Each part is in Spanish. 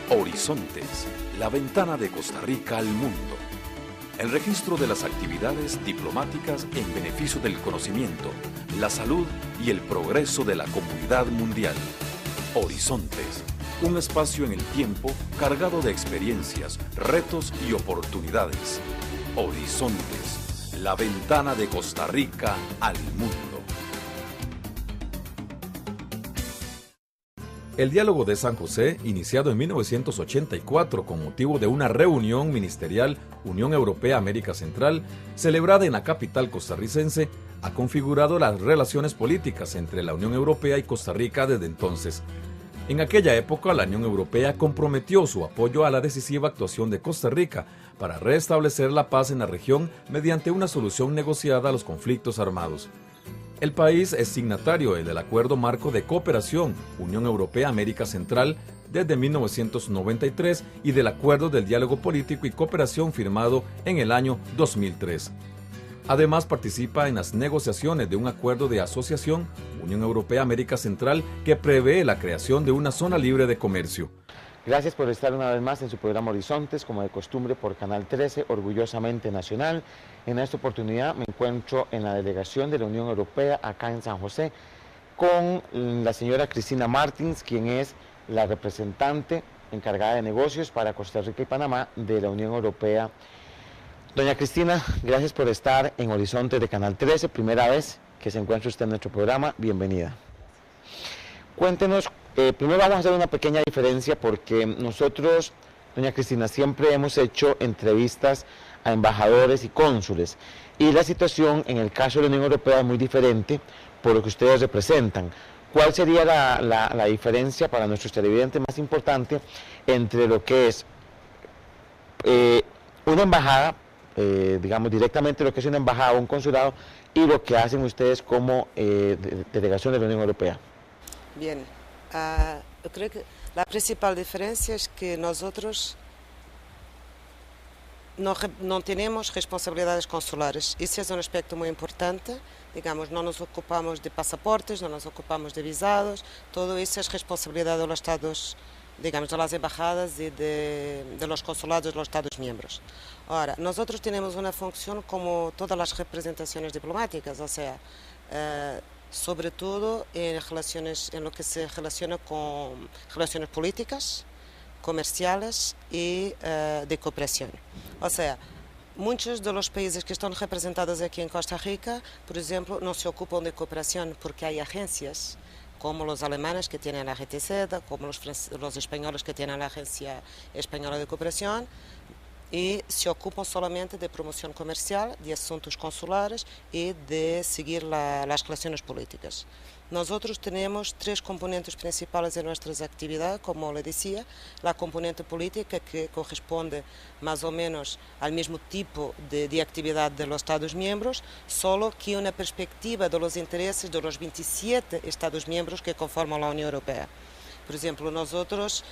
Horizontes, la ventana de Costa Rica al mundo. El registro de las actividades diplomáticas en beneficio del conocimiento, la salud y el progreso de la comunidad mundial. Horizontes, un espacio en el tiempo cargado de experiencias, retos y oportunidades. Horizontes, la ventana de Costa Rica al mundo. El diálogo de San José, iniciado en 1984 con motivo de una reunión ministerial Unión Europea-América Central, celebrada en la capital costarricense, ha configurado las relaciones políticas entre la Unión Europea y Costa Rica desde entonces. En aquella época, la Unión Europea comprometió su apoyo a la decisiva actuación de Costa Rica para restablecer la paz en la región mediante una solución negociada a los conflictos armados. El país es signatario del Acuerdo Marco de Cooperación Unión Europea-América Central desde 1993 y del Acuerdo del Diálogo Político y Cooperación firmado en el año 2003. Además, participa en las negociaciones de un acuerdo de asociación Unión Europea-América Central que prevé la creación de una zona libre de comercio. Gracias por estar una vez más en su programa Horizontes, como de costumbre por Canal 13, orgullosamente nacional. En esta oportunidad me encuentro en la delegación de la Unión Europea acá en San José con la señora Cristina Martins, quien es la representante encargada de negocios para Costa Rica y Panamá de la Unión Europea. Doña Cristina, gracias por estar en Horizontes de Canal 13, primera vez que se encuentra usted en nuestro programa, bienvenida. Cuéntenos, primero vamos a hacer una pequeña diferencia porque nosotros, doña Cristina, siempre hemos hecho entrevistas a embajadores y cónsules y la situación en el caso de la Unión Europea es muy diferente por lo que ustedes representan. ¿Cuál sería la diferencia para nuestros televidentes más importante entre lo que es una embajada, digamos directamente lo que es una embajada o un consulado y lo que hacen ustedes como delegación de la Unión Europea? Bien, yo creo que la principal diferencia es que nosotros no tenemos responsabilidades consulares. Ese es un aspecto muy importante. Digamos, no nos ocupamos de pasaportes, no nos ocupamos de visados, todo eso es responsabilidad de los estados, digamos, de las embajadas y de los consulados de los estados miembros. Ahora, nosotros tenemos una función como todas las representaciones diplomáticas, o sea, sobre todo en lo que se relaciona con relaciones políticas, comerciales y de cooperación. O sea, muchos de los países que están representados aquí en Costa Rica, por ejemplo, no se ocupan de cooperación porque hay agencias como los alemanes que tienen la GTZ, como los españoles que tienen la Agencia Española de Cooperación, y se ocupan solamente de promoción comercial, de asuntos consulares y de seguir las relaciones políticas. Nosotros tenemos tres componentes principales de nuestras actividades, como le decía, la componente política que corresponde más o menos al mismo tipo de actividad de los Estados miembros, solo que una perspectiva de los intereses de los 27 Estados miembros que conforman la Unión Europea. Por ejemplo, nosotros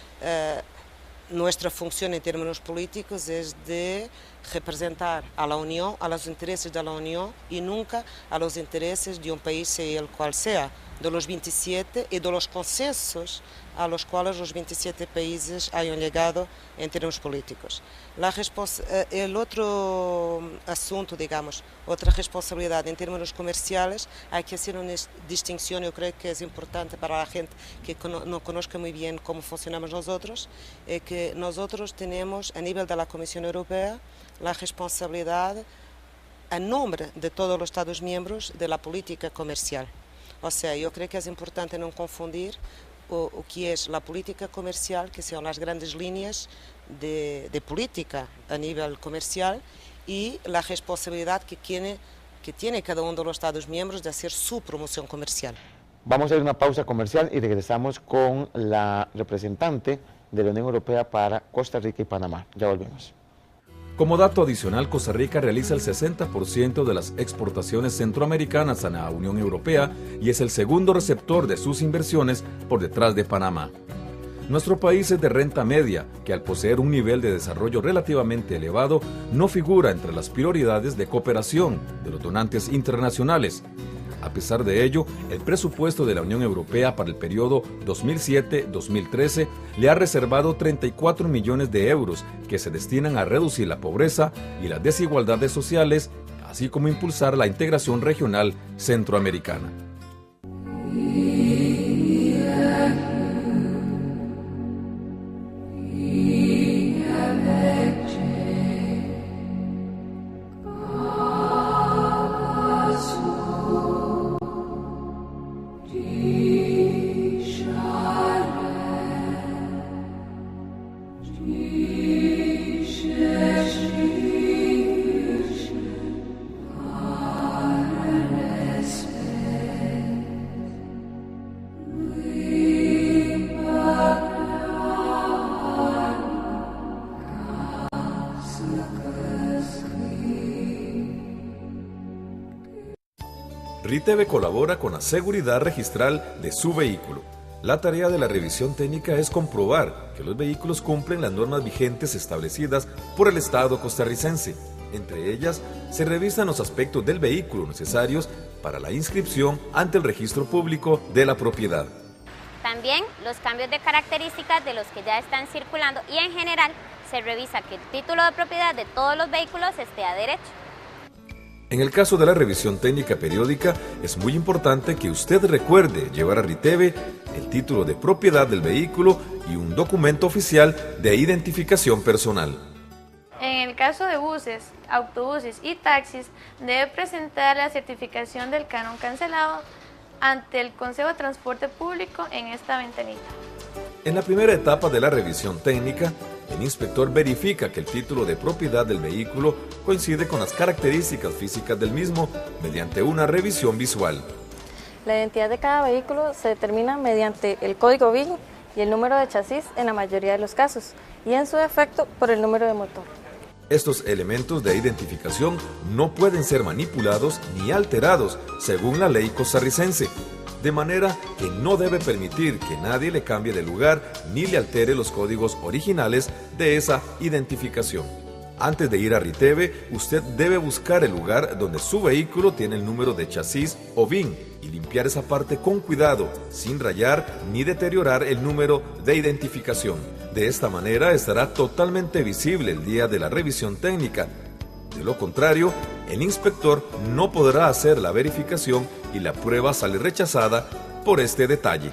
nuestra función en términos políticos es de representar a la Unión, a los intereses de la Unión y nunca a los intereses de un país, sea el cual sea, de los 27 y de los consensos a los cuales los 27 países hayan llegado en términos políticos. El otro asunto, digamos, otra responsabilidad en términos comerciales, hay que hacer una distinción, yo creo que es importante para la gente que no conozca muy bien cómo funcionamos nosotros, que nosotros tenemos a nivel de la Comisión Europea la responsabilidad a nombre de todos los Estados miembros de la política comercial. O sea, yo creo que es importante no confundir o que es la política comercial, que son las grandes líneas de política a nivel comercial, y la responsabilidad que tiene cada uno de los Estados miembros de hacer su promoción comercial. Vamos a hacer una pausa comercial y regresamos con la representante de la Unión Europea para Costa Rica y Panamá. Ya volvemos. Como dato adicional, Costa Rica realiza el 60% de las exportaciones centroamericanas a la Unión Europea y es el segundo receptor de sus inversiones por detrás de Panamá. Nuestro país es de renta media, que al poseer un nivel de desarrollo relativamente elevado, no figura entre las prioridades de cooperación de los donantes internacionales. A pesar de ello, el presupuesto de la Unión Europea para el periodo 2007-2013 le ha reservado 34 millones de euros que se destinan a reducir la pobreza y las desigualdades sociales, así como impulsar la integración regional centroamericana. RITEVE colabora con la seguridad registral de su vehículo. La tarea de la revisión técnica es comprobar que los vehículos cumplen las normas vigentes establecidas por el Estado costarricense. Entre ellas, se revisan los aspectos del vehículo necesarios para la inscripción ante el registro público de la propiedad. También los cambios de características de los que ya están circulando y en general se revisa que el título de propiedad de todos los vehículos esté a derecho. En el caso de la revisión técnica periódica, es muy importante que usted recuerde llevar a RITEVE el título de propiedad del vehículo y un documento oficial de identificación personal. En el caso de buses, autobuses y taxis, debe presentar la certificación del canon cancelado ante el Consejo de Transporte Público en esta ventanita. En la primera etapa de la revisión técnica, el inspector verifica que el título de propiedad del vehículo coincide con las características físicas del mismo mediante una revisión visual. La identidad de cada vehículo se determina mediante el código VIN y el número de chasis en la mayoría de los casos, y en su defecto por el número de motor. Estos elementos de identificación no pueden ser manipulados ni alterados según la ley costarricense, de manera que no debe permitir que nadie le cambie de lugar ni le altere los códigos originales de esa identificación. Antes de ir a RITEVE, usted debe buscar el lugar donde su vehículo tiene el número de chasis o VIN y limpiar esa parte con cuidado, sin rayar ni deteriorar el número de identificación. De esta manera estará totalmente visible el día de la revisión técnica. De lo contrario, el inspector no podrá hacer la verificación y la prueba sale rechazada por este detalle.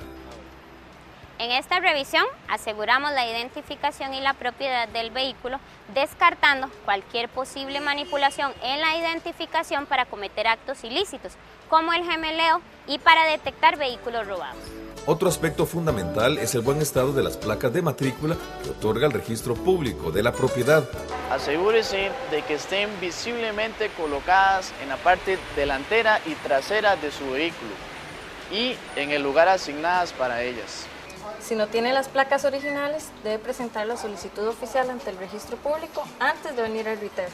En esta revisión aseguramos la identificación y la propiedad del vehículo, descartando cualquier posible manipulación en la identificación para cometer actos ilícitos, como el gemeleo y para detectar vehículos robados. Otro aspecto fundamental es el buen estado de las placas de matrícula que otorga el registro público de la propiedad. Asegúrese de que estén visiblemente colocadas en la parte delantera y trasera de su vehículo y en el lugar asignadas para ellas. Si no tiene las placas originales, debe presentar la solicitud oficial ante el registro público antes de venir al RITEVE.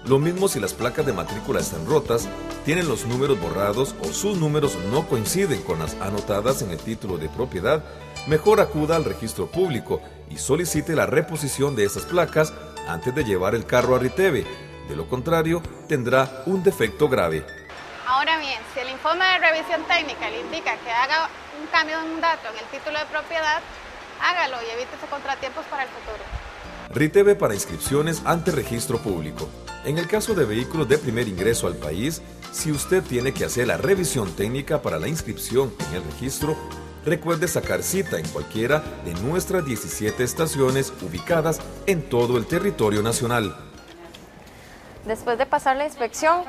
Lo mismo si las placas de matrícula están rotas, tienen los números borrados o sus números no coinciden con las anotadas en el título de propiedad, mejor acuda al registro público y solicite la reposición de esas placas antes de llevar el carro a RITEVE. De lo contrario, tendrá un defecto grave. Ahora bien, si el informe de revisión técnica le indica que haga un cambio de un dato en el título de propiedad, hágalo y evítese contratiempos para el futuro. RITEVE para inscripciones ante registro público. En el caso de vehículos de primer ingreso al país, si usted tiene que hacer la revisión técnica para la inscripción en el registro, recuerde sacar cita en cualquiera de nuestras 17 estaciones ubicadas en todo el territorio nacional. Después de pasar la inspección,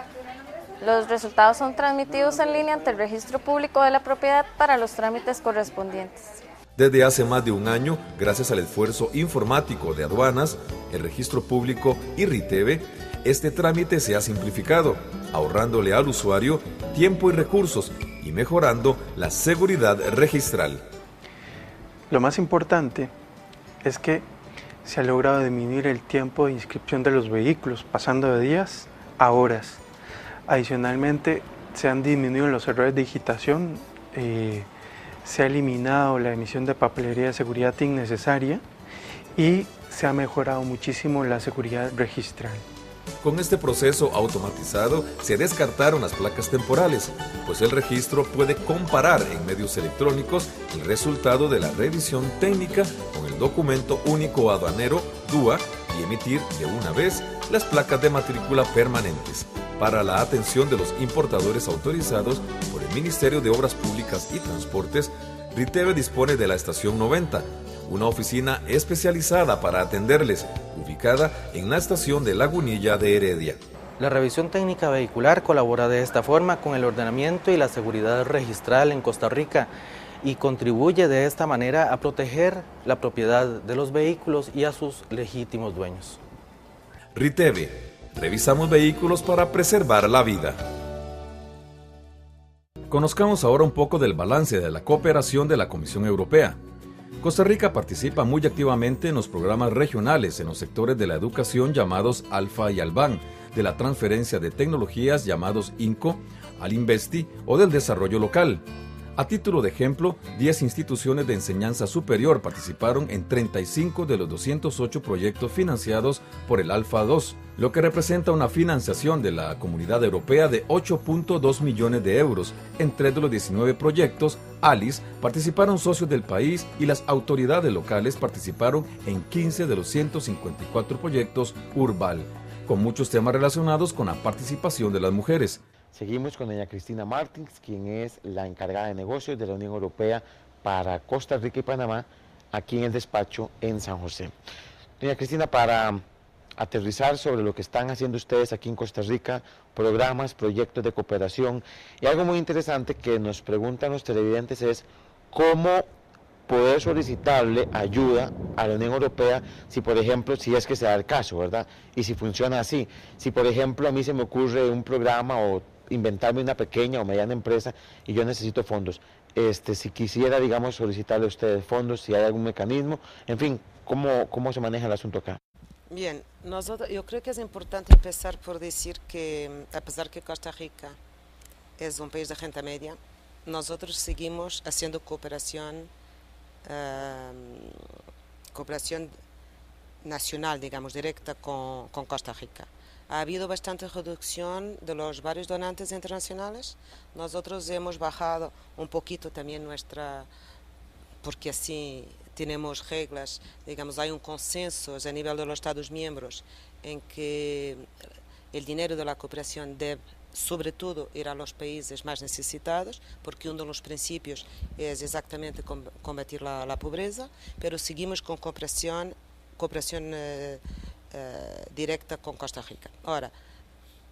los resultados son transmitidos en línea ante el registro público de la propiedad para los trámites correspondientes. Desde hace más de un año, gracias al esfuerzo informático de aduanas, el registro público y RITEVE, este trámite se ha simplificado, ahorrándole al usuario tiempo y recursos y mejorando la seguridad registral. Lo más importante es que se ha logrado disminuir el tiempo de inscripción de los vehículos, pasando de días a horas. Adicionalmente, se han disminuido los errores de digitación, se ha eliminado la emisión de papelería de seguridad innecesaria y se ha mejorado muchísimo la seguridad registral. Con este proceso automatizado se descartaron las placas temporales, pues el registro puede comparar en medios electrónicos el resultado de la revisión técnica con el documento único aduanero DUA y emitir de una vez las placas de matrícula permanentes. Para la atención de los importadores autorizados por el Ministerio de Obras Públicas y Transportes, Riteve dispone de la Estación 90, una oficina especializada para atenderles, ubicada en la estación de Lagunilla de Heredia. La revisión técnica vehicular colabora de esta forma con el ordenamiento y la seguridad registral en Costa Rica y contribuye de esta manera a proteger la propiedad de los vehículos y a sus legítimos dueños. Riteve, revisamos vehículos para preservar la vida. Conozcamos ahora un poco del balance de la cooperación de la Comisión Europea. Costa Rica participa muy activamente en los programas regionales en los sectores de la educación llamados Alfa y Alban, de la transferencia de tecnologías llamados INCO, Alinvesti o del desarrollo local. A título de ejemplo, 10 instituciones de enseñanza superior participaron en 35 de los 208 proyectos financiados por el Alfa 2, lo que representa una financiación de la Comunidad Europea de 8.2 millones de euros. En 3 de los 19 proyectos, ALICE, participaron socios del país y las autoridades locales participaron en 15 de los 154 proyectos URBAL, con muchos temas relacionados con la participación de las mujeres. Seguimos con doña Cristina Martins, quien es la encargada de negocios de la Unión Europea para Costa Rica y Panamá, aquí en el despacho en San José. Doña Cristina, para aterrizar sobre lo que están haciendo ustedes aquí en Costa Rica, programas, proyectos de cooperación, y algo muy interesante que nos preguntan los televidentes es cómo poder solicitarle ayuda a la Unión Europea si, por ejemplo, si es que se da el caso, ¿verdad? Y si funciona así. Si, por ejemplo, a mí se me ocurre un programa o inventarme una pequeña o mediana empresa y yo necesito fondos, si quisiera, digamos, solicitarle a ustedes fondos, si hay algún mecanismo, en fin, ¿cómo se maneja el asunto acá? Bien, yo creo que es importante empezar por decir que, a pesar que Costa Rica es un país de renta media, nosotros seguimos haciendo cooperación nacional, digamos, directa con Costa Rica. Ha habido bastante reducción de los varios donantes internacionales. Nosotros hemos bajado un poquito también porque así tenemos reglas, digamos, hay un consenso a nivel de los Estados miembros en que el dinero de la cooperación debe, sobre todo, ir a los países más necesitados, porque uno de los principios es exactamente combatir la pobreza, pero seguimos con cooperación directa con Costa Rica. Ahora,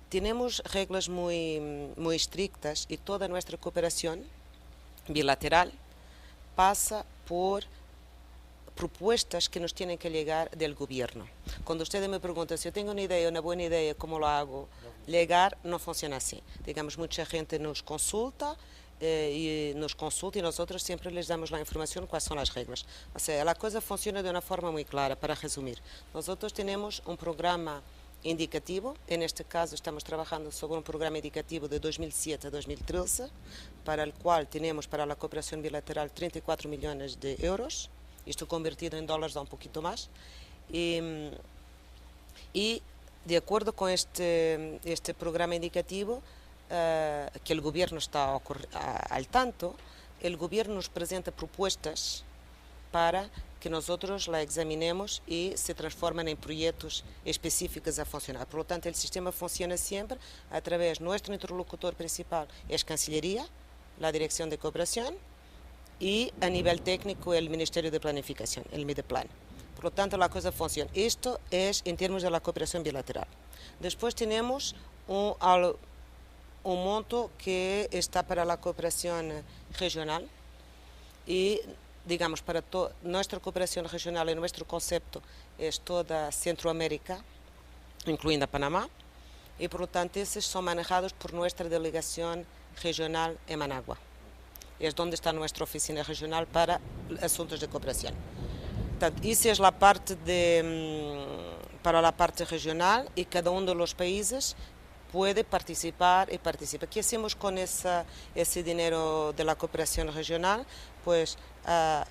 tenemos reglas muy estrictas y toda nuestra cooperación bilateral pasa por propuestas que nos tienen que llegar del gobierno. Cuando ustedes me preguntan si yo tengo una idea, una buena idea, ¿cómo lo hago? Llegar no funciona así. Digamos, mucha gente nos consulta y nosotros siempre les damos la información cuáles son las reglas. O sea, la cosa funciona de una forma muy clara, para resumir. Nosotros tenemos un programa indicativo, en este caso estamos trabajando sobre un programa indicativo de 2007 a 2013, para el cual tenemos para la cooperación bilateral 34 millones de euros, esto convertido en dólares da un poquito más, y de acuerdo con este programa indicativo, que el gobierno está al tanto, el gobierno nos presenta propuestas para que nosotros la examinemos y se transformen en proyectos específicos a funcionar. Por lo tanto, el sistema funciona siempre a través de nuestro interlocutor principal, es Cancillería, la Dirección de Cooperación, y a nivel técnico el Ministerio de Planificación, el MIDEPLAN. Por lo tanto, la cosa funciona. Esto es en términos de la cooperación bilateral. Después tenemos un monto que está para la cooperación regional y, digamos, para nuestra cooperación regional, en nuestro concepto, es toda Centroamérica, incluyendo Panamá, y por lo tanto, esos son manejados por nuestra delegación regional en Managua. Es donde está nuestra oficina regional para asuntos de cooperación. Portanto, esa es la parte para la parte regional y cada uno de los países puede participar y participa. ¿Qué hacemos con ese dinero de la cooperación regional? Pues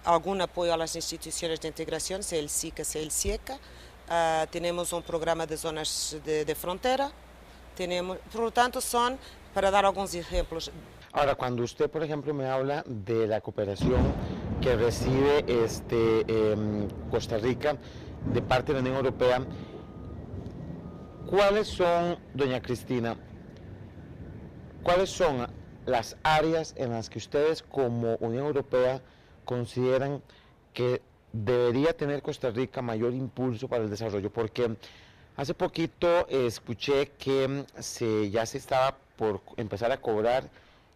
algún apoyo a las instituciones de integración, sea el SICA, sea el CIECA, tenemos un programa de zonas de frontera, por lo tanto son, para dar algunos ejemplos. Ahora, cuando usted, por ejemplo, me habla de la cooperación que recibe Costa Rica de parte de la Unión Europea, ¿cuáles son, doña Cristina, cuáles son las áreas en las que ustedes como Unión Europea consideran que debería tener Costa Rica mayor impulso para el desarrollo? Porque hace poquito escuché que ya se estaba por empezar a cobrar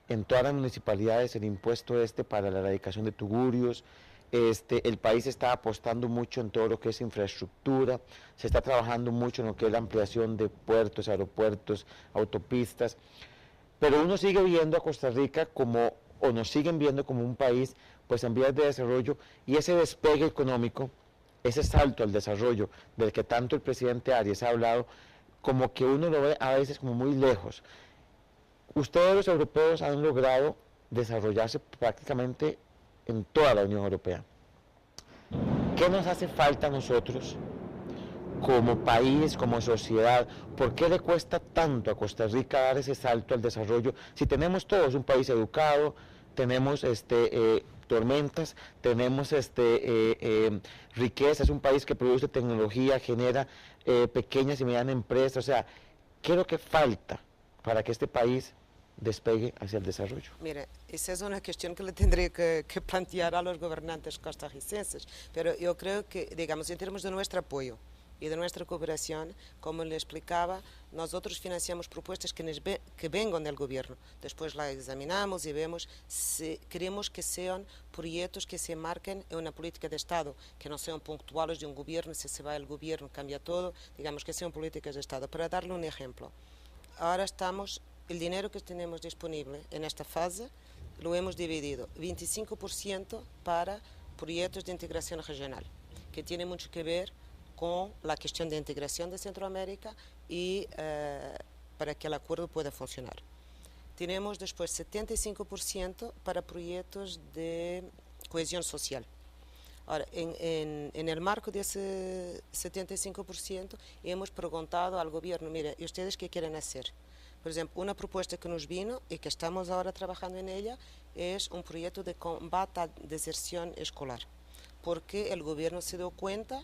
en todas las municipalidades el impuesto para la erradicación de tugurios. El país está apostando mucho en todo lo que es infraestructura, se está trabajando mucho en lo que es la ampliación de puertos, aeropuertos, autopistas, pero uno sigue viendo a Costa Rica o nos siguen viendo como un país pues en vías de desarrollo, y ese despegue económico, ese salto al desarrollo del que tanto el presidente Arias ha hablado, como que uno lo ve a veces como muy lejos. Ustedes los europeos han logrado desarrollarse prácticamente en toda la Unión Europea. ¿Qué nos hace falta a nosotros como país, como sociedad? ¿Por qué le cuesta tanto a Costa Rica dar ese salto al desarrollo si tenemos todos un país educado, tenemos tormentas, tenemos riqueza, es un país que produce tecnología, genera pequeñas y medianas empresas? O sea, ¿qué es lo que falta para que este país despegue hacia el desarrollo? Mira, esa es una cuestión que le tendría que plantear a los gobernantes costarricenses, pero yo creo que, digamos, en términos de nuestro apoyo y de nuestra cooperación, como le explicaba, nosotros financiamos propuestas que vengan del gobierno, después las examinamos y vemos si queremos que sean proyectos que se marquen en una política de Estado, que no sean puntuales de un gobierno, si se va el gobierno cambia todo, digamos que sean políticas de Estado. Para darle un ejemplo, ahora el dinero que tenemos disponible en esta fase lo hemos dividido 25% para proyectos de integración regional, que tiene mucho que ver con la cuestión de integración de Centroamérica y para que el acuerdo pueda funcionar. Tenemos después 75% para proyectos de cohesión social. Ahora, en el marco de ese 75% hemos preguntado al gobierno, mira, ¿y ustedes qué quieren hacer? Por ejemplo, una propuesta que nos vino y que estamos ahora trabajando en ella es un proyecto de combate a deserción escolar, porque el gobierno se dio cuenta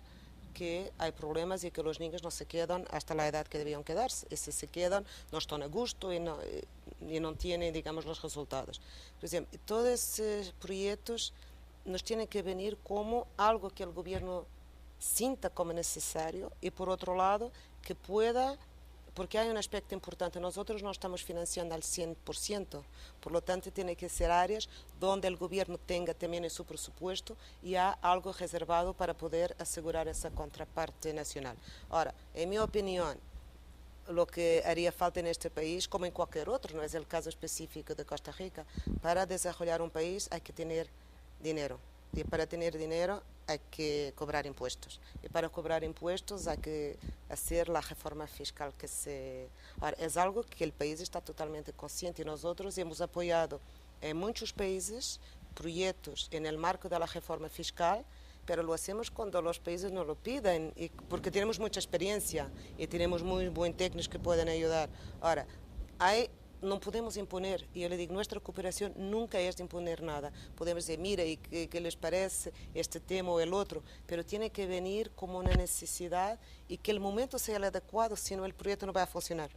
que hay problemas y que los niños no se quedan hasta la edad que debían quedarse, y si se quedan no están a gusto y no tienen, digamos, los resultados. Por ejemplo, todos esos proyectos nos tienen que venir como algo que el gobierno sienta como necesario y, por otro lado, que pueda. Porque hay un aspecto importante, nosotros no estamos financiando al 100%, por lo tanto tiene que ser áreas donde el gobierno tenga también en su presupuesto y haya algo reservado para poder asegurar esa contraparte nacional. Ahora, en mi opinión, lo que haría falta en este país, como en cualquier otro, no es el caso específico de Costa Rica, para desarrollar un país hay que tener dinero, y para tener dinero hay que cobrar impuestos, y para cobrar impuestos hay que hacer la reforma fiscal Ahora, es algo que el país está totalmente consciente, y nosotros hemos apoyado en muchos países proyectos en el marco de la reforma fiscal, pero lo hacemos cuando los países nos lo piden, porque tenemos mucha experiencia y tenemos muy buenos técnicos que pueden ayudar. Ahora, no podemos imponer, y yo le digo, nuestra cooperación nunca es de imponer nada. Podemos decir, mira, ¿y qué les parece este tema o el otro? Pero tiene que venir como una necesidad y que el momento sea el adecuado, si no el proyecto no va a funcionar.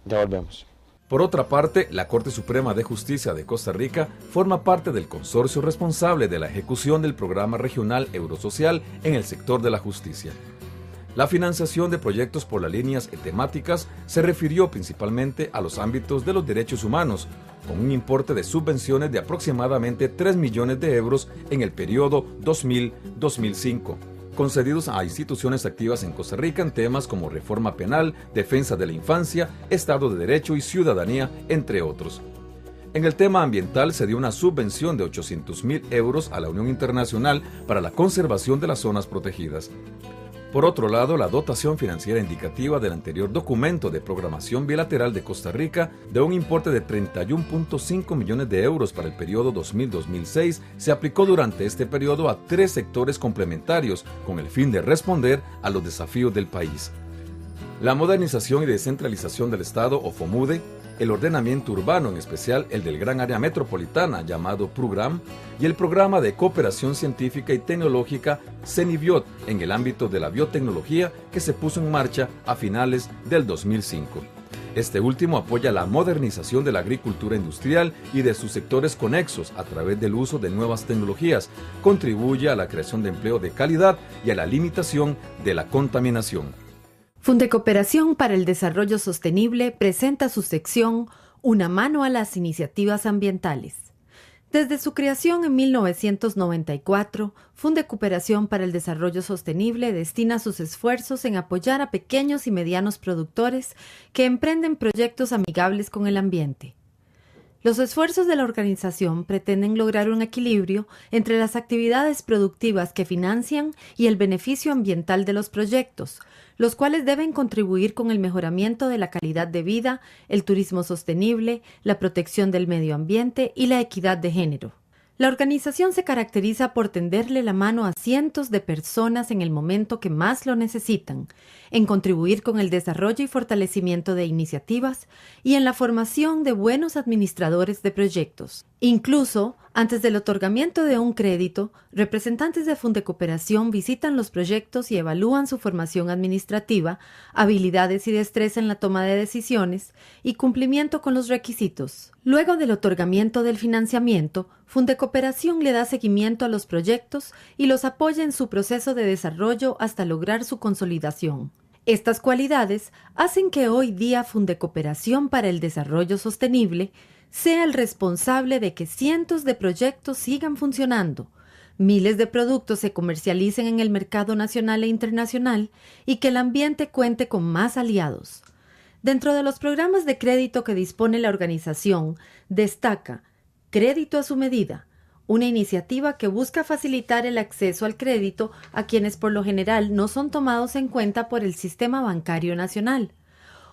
Ya volvemos. Por otra parte, la Corte Suprema de Justicia de Costa Rica forma parte del consorcio responsable de la ejecución del programa regional Eurosocial en el sector de la justicia. La financiación de proyectos por las líneas temáticas se refirió principalmente a los ámbitos de los derechos humanos, con un importe de subvenciones de aproximadamente 3 millones de euros en el periodo 2000-2005, concedidos a instituciones activas en Costa Rica en temas como reforma penal, defensa de la infancia, Estado de Derecho y ciudadanía, entre otros. En el tema ambiental se dio una subvención de 800.000 euros a la Unión Internacional para la conservación de las zonas protegidas. Por otro lado, la dotación financiera indicativa del anterior documento de programación bilateral de Costa Rica de un importe de 31.5 millones de euros para el periodo 2000-2006 se aplicó durante este periodo a 3 sectores complementarios con el fin de responder a los desafíos del país. La modernización y descentralización del Estado o FOMUDE, el ordenamiento urbano, en especial el del Gran Área Metropolitana llamado PRUGRAM, y el Programa de Cooperación Científica y Tecnológica CENIBIOT en el ámbito de la biotecnología que se puso en marcha a finales del 2005. Este último apoya la modernización de la agricultura industrial y de sus sectores conexos a través del uso de nuevas tecnologías, contribuye a la creación de empleo de calidad y a la limitación de la contaminación. Fundecooperación para el Desarrollo Sostenible presenta su sección Una mano a las iniciativas ambientales. Desde su creación en 1994, Fundecooperación para el Desarrollo Sostenible destina sus esfuerzos en apoyar a pequeños y medianos productores que emprenden proyectos amigables con el ambiente. Los esfuerzos de la organización pretenden lograr un equilibrio entre las actividades productivas que financian y el beneficio ambiental de los proyectos, los cuales deben contribuir con el mejoramiento de la calidad de vida, el turismo sostenible, la protección del medio ambiente y la equidad de género. La organización se caracteriza por tenderle la mano a cientos de personas en el momento que más lo necesitan, en contribuir con el desarrollo y fortalecimiento de iniciativas y en la formación de buenos administradores de proyectos. Incluso, antes del otorgamiento de un crédito, representantes de Fundecooperación visitan los proyectos y evalúan su formación administrativa, habilidades y destreza en la toma de decisiones y cumplimiento con los requisitos. Luego del otorgamiento del financiamiento, Fundecooperación le da seguimiento a los proyectos y los apoya en su proceso de desarrollo hasta lograr su consolidación. Estas cualidades hacen que hoy día Fundecooperación para el Desarrollo Sostenible sea el responsable de que cientos de proyectos sigan funcionando, miles de productos se comercialicen en el mercado nacional e internacional y que el ambiente cuente con más aliados. Dentro de los programas de crédito que dispone la organización, destaca Crédito a su medida, una iniciativa que busca facilitar el acceso al crédito a quienes por lo general no son tomados en cuenta por el sistema bancario nacional.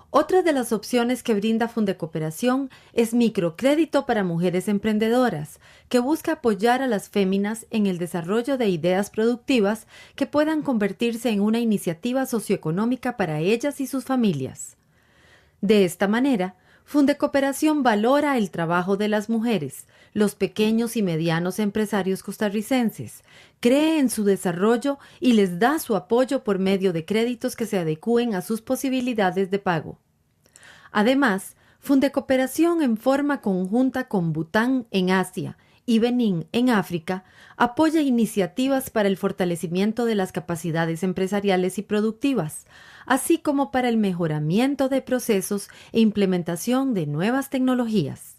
Otra de las opciones que brinda Fundecooperación es microcrédito para mujeres emprendedoras, que busca apoyar a las féminas en el desarrollo de ideas productivas que puedan convertirse en una iniciativa socioeconómica para ellas y sus familias. De esta manera, Fundecooperación valora el trabajo de las mujeres, los pequeños y medianos empresarios costarricenses, cree en su desarrollo y les da su apoyo por medio de créditos que se adecúen a sus posibilidades de pago. Además, Fundecooperación en forma conjunta con Bután en Asia y Benín en África apoya iniciativas para el fortalecimiento de las capacidades empresariales y productivas, así como para el mejoramiento de procesos e implementación de nuevas tecnologías.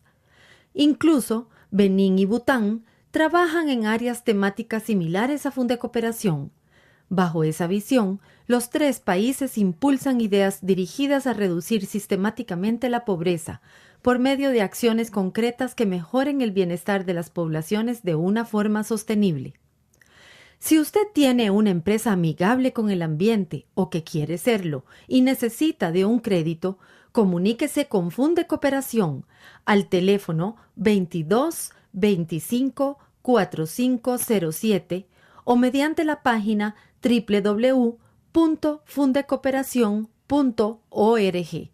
Incluso, Benín y Bután trabajan en áreas temáticas similares a Fundecooperación. Bajo esa visión, los 3 países impulsan ideas dirigidas a reducir sistemáticamente la pobreza, por medio de acciones concretas que mejoren el bienestar de las poblaciones de una forma sostenible. Si usted tiene una empresa amigable con el ambiente o que quiere serlo y necesita de un crédito, comuníquese con Fundecooperación al teléfono 22 25 4507 o mediante la página www.fundecooperacion.org.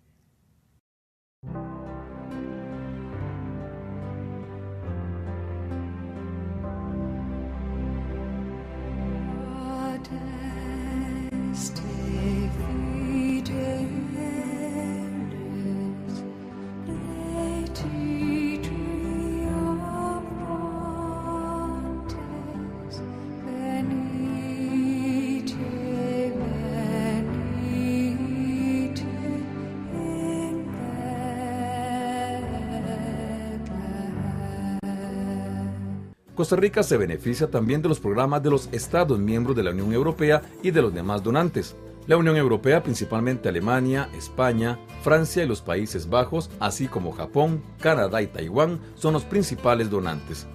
Costa Rica se beneficia también de los programas de los Estados miembros de la Unión Europea y de los demás donantes. La Unión Europea, principalmente Alemania, España, Francia y los Países Bajos, así como Japón, Canadá y Taiwán, son los principales donantes.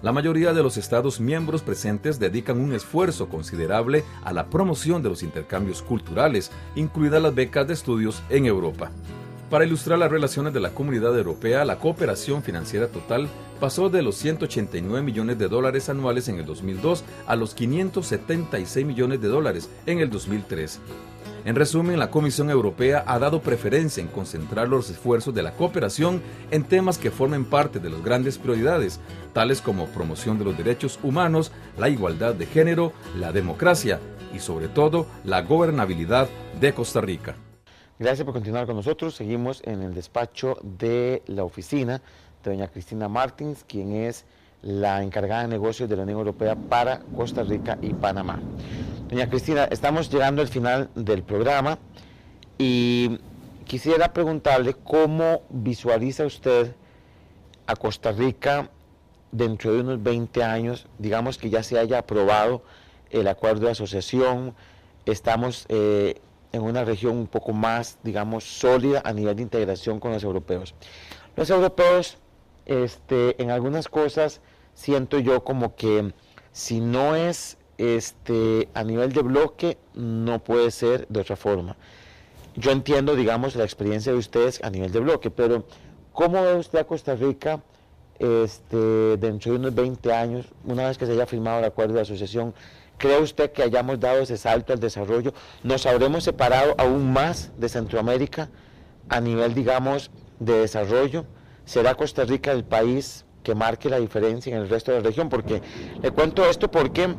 La mayoría de los Estados miembros presentes dedican un esfuerzo considerable a la promoción de los intercambios culturales, incluidas las becas de estudios en Europa. Para ilustrar las relaciones de la Comunidad Europea, la cooperación financiera total pasó de los 189 millones de dólares anuales en el 2002 a los 576 millones de dólares en el 2003. En resumen, la Comisión Europea ha dado preferencia en concentrar los esfuerzos de la cooperación en temas que formen parte de las grandes prioridades, tales como promoción de los derechos humanos, la igualdad de género, la democracia y, sobre todo, la gobernabilidad de Costa Rica. Gracias por continuar con nosotros. Seguimos en el despacho de la oficina de doña Cristina Martins, quien es la encargada de negocios de la Unión Europea para Costa Rica y Panamá. Doña Cristina, estamos llegando al final del programa y quisiera preguntarle cómo visualiza usted a Costa Rica dentro de unos 20 años, digamos que ya se haya aprobado el acuerdo de asociación, estamos en una región un poco más, digamos, sólida a nivel de integración con los europeos. Los europeos, en algunas cosas, siento yo como que si no es a nivel de bloque, no puede ser de otra forma. Yo entiendo, digamos, la experiencia de ustedes a nivel de bloque, pero ¿cómo ve usted a Costa Rica dentro de unos 20 años, una vez que se haya firmado el acuerdo de asociación? ¿Cree usted que hayamos dado ese salto al desarrollo? ¿Nos habremos separado aún más de Centroamérica a nivel, digamos, de desarrollo? ¿Será Costa Rica el país que marque la diferencia en el resto de la región? Porque le cuento esto porque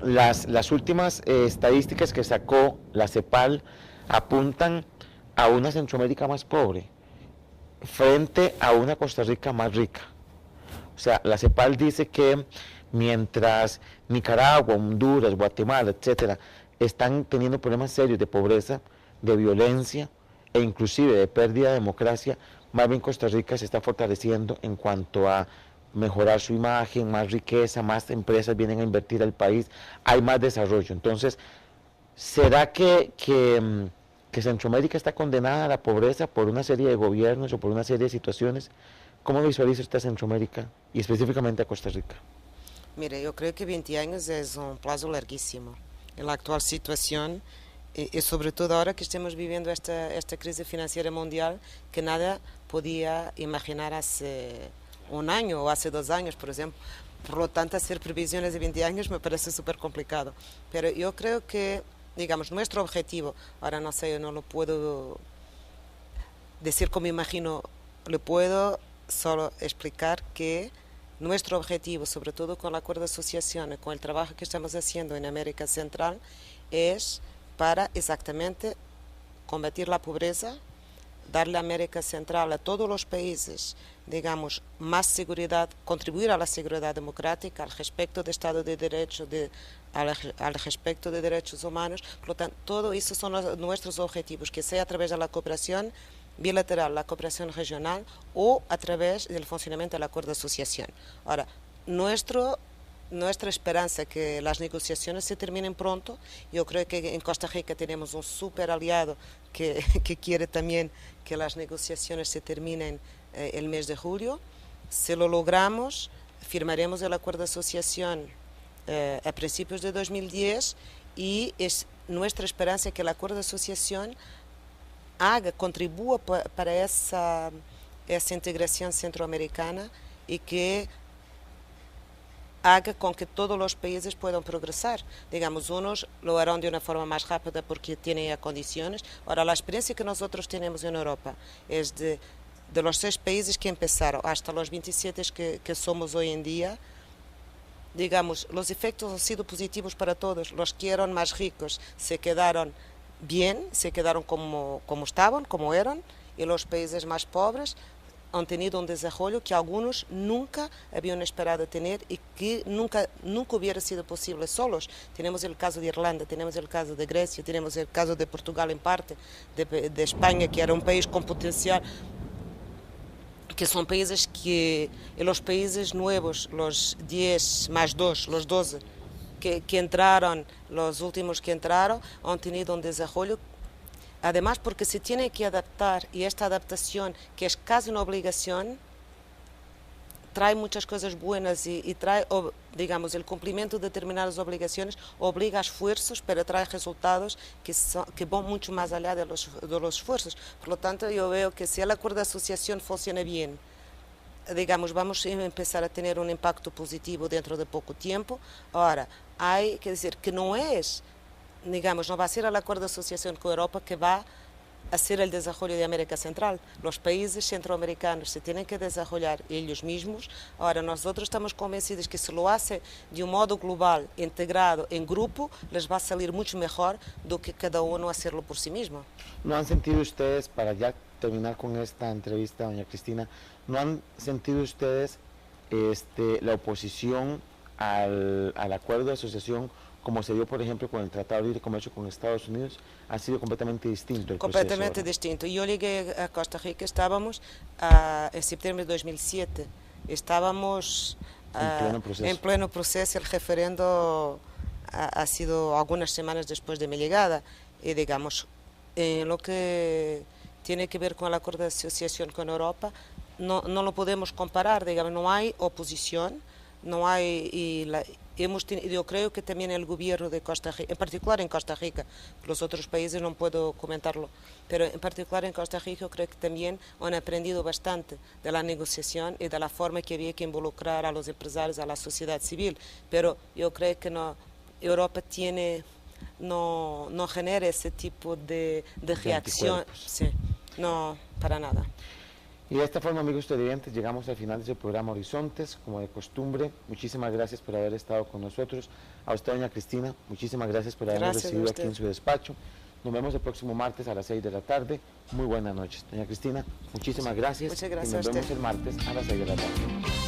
las últimas estadísticas que sacó la CEPAL apuntan a una Centroamérica más pobre frente a una Costa Rica más rica. O sea, la CEPAL dice que mientras Nicaragua, Honduras, Guatemala, etcétera, están teniendo problemas serios de pobreza, de violencia e inclusive de pérdida de democracia, más bien Costa Rica se está fortaleciendo en cuanto a mejorar su imagen, más riqueza, más empresas vienen a invertir al país, hay más desarrollo. Entonces, ¿será que Centroamérica está condenada a la pobreza por una serie de gobiernos o por una serie de situaciones? ¿Cómo visualiza usted a Centroamérica y específicamente a Costa Rica? Mira, yo creo que 20 años es un plazo larguísimo en la actual situación y sobre todo ahora que estamos viviendo esta crisis financiera mundial que nada podía imaginar hace un año o hace 2 años, por ejemplo. Por lo tanto, hacer previsiones de 20 años me parece súper complicado. Pero yo creo que, digamos, nuestro objetivo, ahora no sé, yo no lo puedo decir como imagino, le puedo solo explicar que nuestro objetivo, sobre todo con el acuerdo de asociación y con el trabajo que estamos haciendo en América Central, es para exactamente combatir la pobreza, darle a América Central, a todos los países, digamos, más seguridad, contribuir a la seguridad democrática, al respecto de Estado de Derecho, al respecto de derechos humanos. Por lo tanto, todo eso son nuestros objetivos, que sea a través de la cooperación bilateral, la cooperación regional o a través del funcionamiento del acuerdo de asociación. Ahora, nuestra esperanza es que las negociaciones se terminen pronto. Yo creo que en Costa Rica tenemos un súper aliado que quiere también que las negociaciones se terminen el mes de julio. Si lo logramos, firmaremos el acuerdo de asociación a principios de 2010 y es nuestra esperanza que el acuerdo de asociación contribúa para esa integración centroamericana y que haga con que todos los países puedan progresar. Digamos, unos lo harán de una forma más rápida porque tienen ya condiciones. Ahora, la experiencia que nosotros tenemos en Europa es de los 6 países que empezaron hasta los 27 que somos hoy en día. Digamos, los efectos han sido positivos para todos. Los que eran más ricos se quedaron bien, se quedaron como estaban, como eran, y los países más pobres han tenido un desarrollo que algunos nunca habían esperado tener y que nunca hubiera sido posible solos. Tenemos el caso de Irlanda, tenemos el caso de Grecia, tenemos el caso de Portugal en parte, de España, que era un país con potencial, que son países que, los países nuevos, los 10 más 2, los 12, que entraron, los últimos que entraron, han tenido un desarrollo. Además, porque se tiene que adaptar, y esta adaptación, que es casi una obligación, trae muchas cosas buenas y trae, digamos, el cumplimiento de determinadas obligaciones obliga a esfuerzos, pero trae resultados que van mucho más allá de los esfuerzos. Por lo tanto, yo veo que si el acuerdo de asociación funciona bien, digamos, vamos a empezar a tener un impacto positivo dentro de poco tiempo. Ahora, hay que decir que no es, digamos, no va a ser el acuerdo de asociación con Europa que va hacer el desarrollo de América Central. Los países centroamericanos se tienen que desarrollar ellos mismos. Ahora, nosotros estamos convencidos que si lo hace de un modo global, integrado, en grupo, les va a salir mucho mejor do que cada uno hacerlo por sí mismo. ¿No han sentido ustedes, para ya terminar con esta entrevista, doña Cristina, no han sentido ustedes la oposición al acuerdo de asociación como se dio, por ejemplo, con el Tratado de Libre Comercio con Estados Unidos? Ha sido completamente distinto el proceso. Completamente distinto. Yo llegué a Costa Rica, estábamos en septiembre de 2007, estábamos en pleno proceso. El referendo ha sido algunas semanas después de mi llegada, y digamos, en lo que tiene que ver con el acuerdo de asociación con Europa, no lo podemos comparar, digamos, no hay oposición, no hay, yo creo que también el gobierno de Costa Rica, en particular en Costa Rica, los otros países no puedo comentarlo, pero en particular en Costa Rica yo creo que también han aprendido bastante de la negociación y de la forma que había que involucrar a los empresarios, a la sociedad civil, pero yo creo que Europa no genera ese tipo de reacción, sí, no, para nada. Y de esta forma, amigos televidentes, llegamos al final de este programa Horizontes, como de costumbre. Muchísimas gracias por haber estado con nosotros. A usted, doña Cristina, muchísimas gracias por habernos recibido aquí en su despacho. Nos vemos el próximo martes a las 6 de la tarde. Muy buenas noches. Doña Cristina, muchísimas gracias. Muchas gracias y nos vemos el martes a las 6 de la tarde.